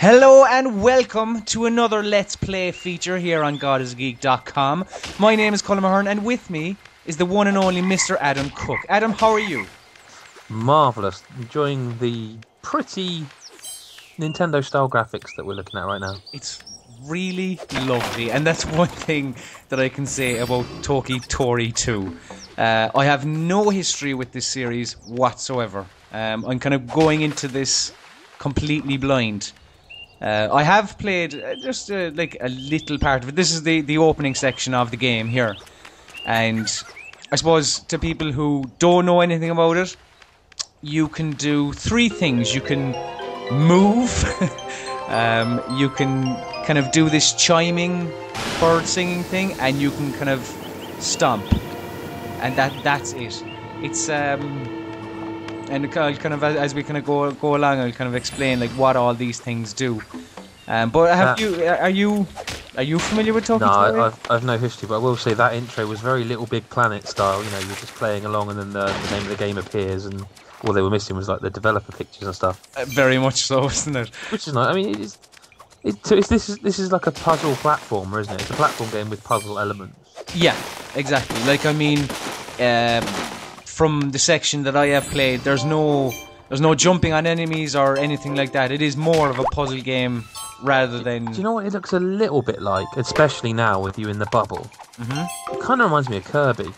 Hello and welcome to another Let's Play feature here on GodIsAGeek.com. My name is Colin Mahern and with me is the one and only Mr. Adam Cook. Adam, how are you? Marvellous. Enjoying the pretty Nintendo-style graphics that we're looking at right now. It's really lovely, and that's one thing that I can say about Toki Tori 2. I have no history with this series whatsoever. I'm kind of going into this completely blind. I have played just like a little part of it. This is the opening section of the game here. And I suppose to people who don't know anything about it, you can do three things. You can move, you can kind of do this chiming bird singing thing, and you can kind of stomp. And that's it. It's and I'll kind of, as we kind of go along, I'll kind of explain like what all these things do. But are you familiar with Toki Tori? No, I've no history, but I will say that intro was very Little Big Planet style. You know, you're just playing along, and then the name of the game appears, and all they were missing was like the developer pictures and stuff. Very much so, isn't it? Which is nice. I mean, this is like a puzzle platformer, isn't it? It's a platform game with puzzle elements. Yeah, exactly. Like, I mean, from the section that I have played, there's no jumping on enemies or anything like that. It is more of a puzzle game rather than... Do you know what it looks a little bit like, especially now with you in the bubble? Mm-hmm. It kind of reminds me of Kirby.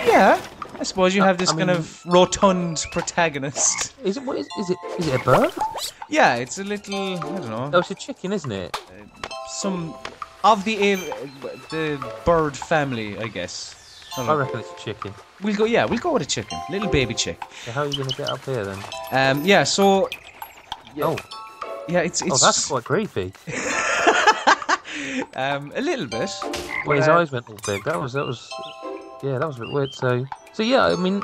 Yeah, I suppose you have this kind of rotund protagonist. Is it a bird? Yeah, it's a little, I don't know. Oh, it's a chicken, isn't it? Some of the bird family, I guess. I reckon it's a chicken. We'll go with a chicken. Little baby chick. So how are you going to get up here then? Yeah, so... Yeah, oh. Yeah, it's... Oh, that's quite creepy. A little bit. Well, his eyes went all big. That was a bit weird. So yeah, I mean,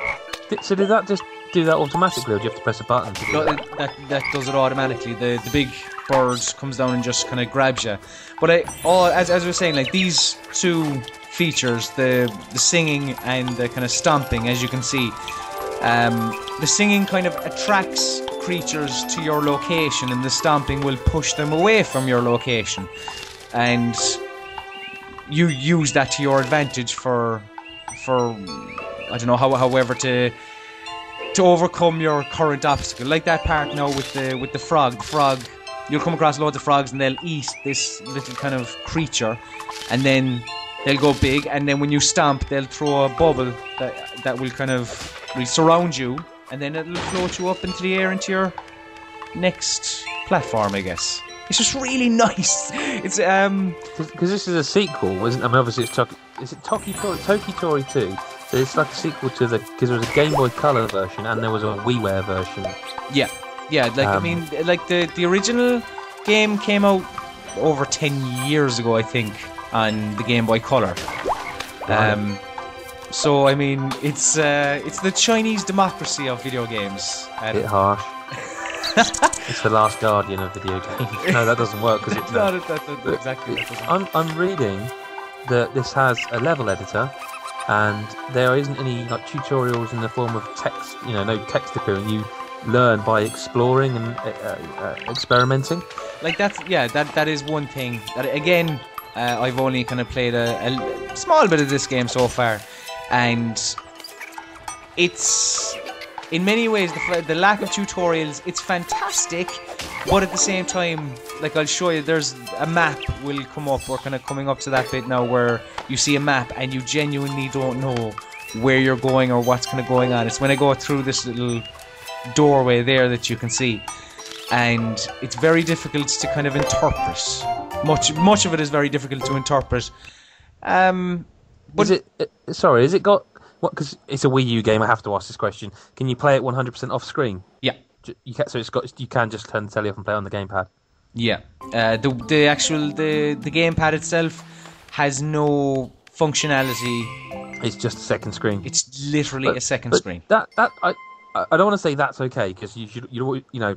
so did that just do that automatically, or do you have to press a button to do that? That does it automatically. The big bird comes down and just kind of grabs you. But as we were saying, like these two features, the singing and the kind of stomping, as you can see, the singing kind of attracts creatures to your location, and the stomping will push them away from your location, and you use that to your advantage for I don't know however to overcome your current obstacle. Like that part now with the frog. The frog, you'll come across loads of frogs and they'll eat this little kind of creature, and then they'll go big, and then when you stomp, they'll throw a bubble that will kind of surround you, and then it'll float you up into the air into your next platform, I guess. It's just really nice. It's because this is a sequel, isn't it? I mean, obviously it's Toki Tori 2. So it's like a sequel to because there was a Game Boy Color version and there was a WiiWare version. Yeah. Like I mean, like the original game came out over 10 years ago, I think, on the Game Boy Color. So I mean, it's the Chinese democracy of video games. A bit harsh. It's the last guardian of video games. No, that doesn't work because it's not exactly. I'm reading that this has a level editor, and there isn't any like tutorials in the form of text. You know, no text appearing. You learn by exploring and experimenting. Like that is one thing. That again, I've only kind of played a small bit of this game so far, and it's in many ways the lack of tutorials. It's fantastic, but at the same time, like I'll show you, there's a map will come up. We're kind of coming up to that bit now where you see a map and you genuinely don't know where you're going or what's kind of going on. It's when I go through this little doorway there that you can see, and it's very difficult to kind of interpret. Much of it is very difficult to interpret. But is it got what? Because it's a Wii U game. I have to ask this question. Can you play it 100% off screen? Yeah. You can, so you can just turn the telly off and play it on the gamepad. Yeah. The actual gamepad itself has no functionality. It's just a second screen. It's literally a second screen. I don't want to say that's okay, because you know,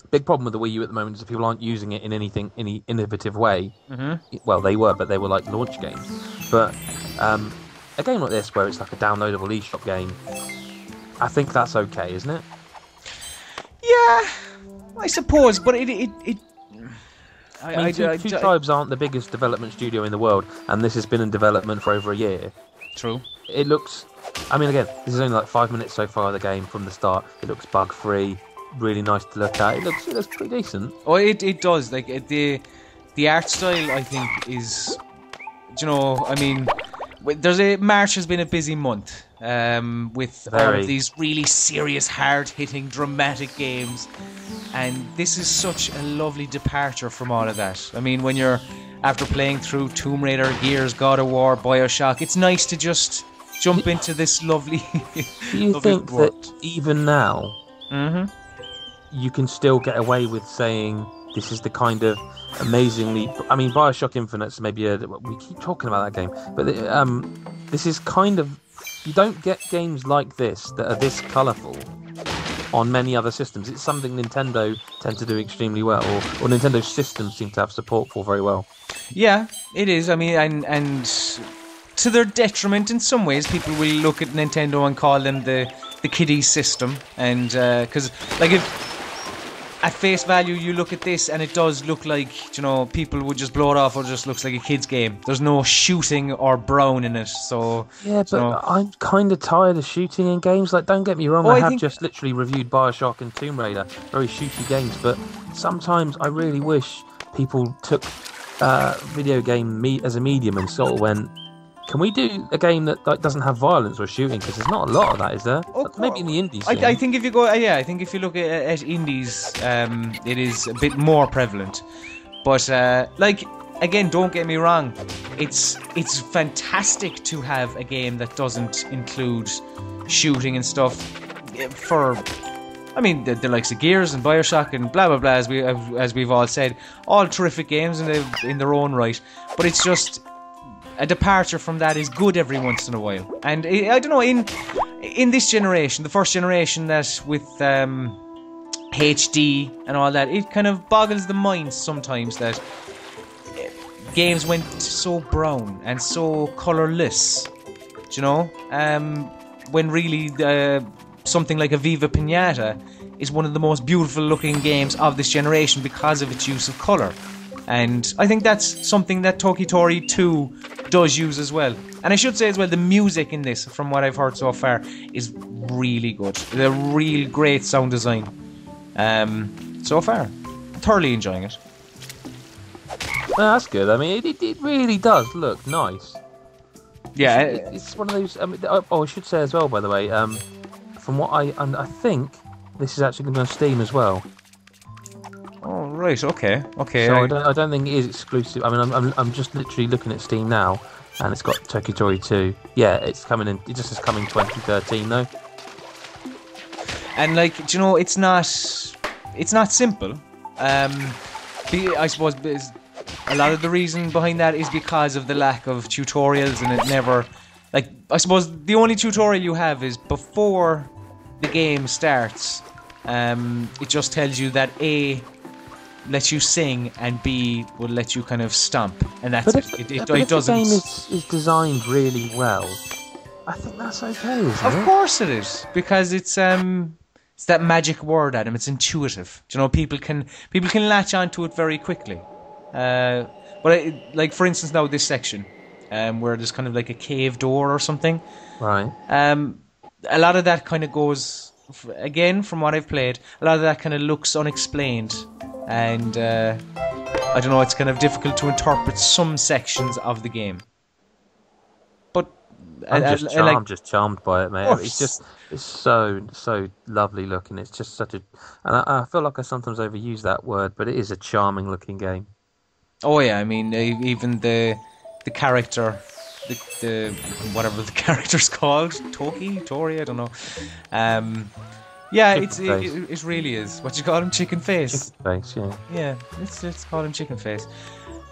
big problem with the Wii U at the moment is that people aren't using it in any innovative way. Mm-hmm. Well, they were, but they were like launch games. But a game like this, where it's like a downloadable eShop game, I think that's okay, isn't it? Yeah, I suppose, but I mean, Two Tribes aren't the biggest development studio in the world, and this has been in development for over a year. True. It looks... I mean, again, this is only like 5 minutes so far of the game from the start. It looks bug-free, really nice to look at. It looks pretty decent. Oh, it does. Like, the art style, I think, is... You know, I mean... March has been a busy month with all of these really serious, hard-hitting, dramatic games, and this is such a lovely departure from all of that. I mean, when you're after playing through Tomb Raider, Gears, God of War, Bioshock, it's nice to just jump into this lovely. Do you think that even now, you can still get away with saying this is the kind of amazingly... I mean, Bioshock Infinite's maybe we keep talking about that game, but this is kind of... You don't get games like this that are this colourful on many other systems. It's something Nintendo tend to do extremely well, or Nintendo systems seem to have support for very well. Yeah, it is. I mean, and to their detriment in some ways, people will look at Nintendo and call them the kiddie system, and because like if at face value you look at this and it does look like, you know, people would just blow it off, or it just looks like a kid's game. There's no shooting or brown in it, so yeah. But I'm kind of tired of shooting in games. Like, don't get me wrong, I have just literally reviewed Bioshock and Tomb Raider, very shooty games. But sometimes I really wish people took video game as a medium and sort of went, can we do a game that doesn't have violence or shooting? Because there's not a lot of that, is there? Maybe in the indies. I think if you go, I think if you look at indies, it is a bit more prevalent. But like, again, don't get me wrong, it's fantastic to have a game that doesn't include shooting and stuff. I mean, the likes of Gears and Bioshock and blah blah blah, as we've all said, all terrific games in their own right. But it's just, a departure from that is good every once in a while. And I don't know, in this generation, the first generation that with HD and all that, it kind of boggles the mind sometimes that games went so brown and so colourless, you know, when really something like a Viva Pinata is one of the most beautiful looking games of this generation because of its use of colour. And I think that's something that Toki Tori 2 does use as well. And I should say as well, the music in this, from what I've heard so far, is really good. A real great sound design. So far, thoroughly enjoying it. Well, that's good. I mean, it really does look nice. Yeah, it's one of those. I mean, I should say as well, by the way, from what I think this is actually going to be on Steam as well. Oh right, okay. So I don't think it is exclusive. I mean, I'm just literally looking at Steam now, and it's got Toki Tori 2. Yeah, it's coming in. It just is coming 2013 though. And like, do you know, it's not simple. I suppose a lot of the reason behind that is because of the lack of tutorials, and it never, like, I suppose the only tutorial you have is before the game starts. It just tells you that A lets you sing and B will let you kind of stomp, and that's it. It doesn't. If the game is designed really well, I think that's okay, isn't it? Of course it is, because it's that magic word, Adam. It's intuitive. Do you know, people can latch onto it very quickly. But like, for instance, now this section, where there's kind of like a cave door or something. Right. A lot of that kind of goes, again, from what I've played, a lot of that kind of looks unexplained, and I don't know, it's kind of difficult to interpret some sections of the game. But I'm just charmed by it, mate. It's so lovely looking. It's just such a, and I feel like I sometimes overuse that word, but it is a charming looking game. Oh yeah, I mean, even the character, the whatever the character's called, Toki Tori, I don't know. Yeah, it really is. What you call him, chicken face. Chicken face, yeah. Yeah, let's call him chicken face.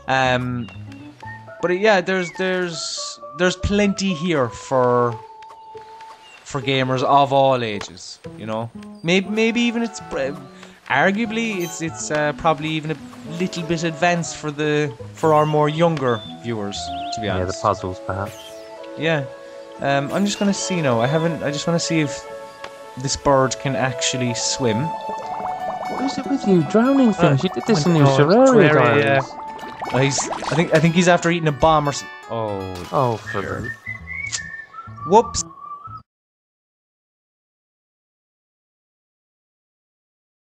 But yeah, there's plenty here for gamers of all ages. You know, maybe even it's arguably it's probably even a little bit advanced for our more younger viewers, to be honest. Yeah, the puzzles perhaps. Yeah, I'm just gonna see now. I just want to see if this bird can actually swim. What is it with you? Drowning things. You did this in your oh, Terraria Terraria, diaries. Oh, I think he's after eating a bomb or. Oh. Oh, for the... Whoops.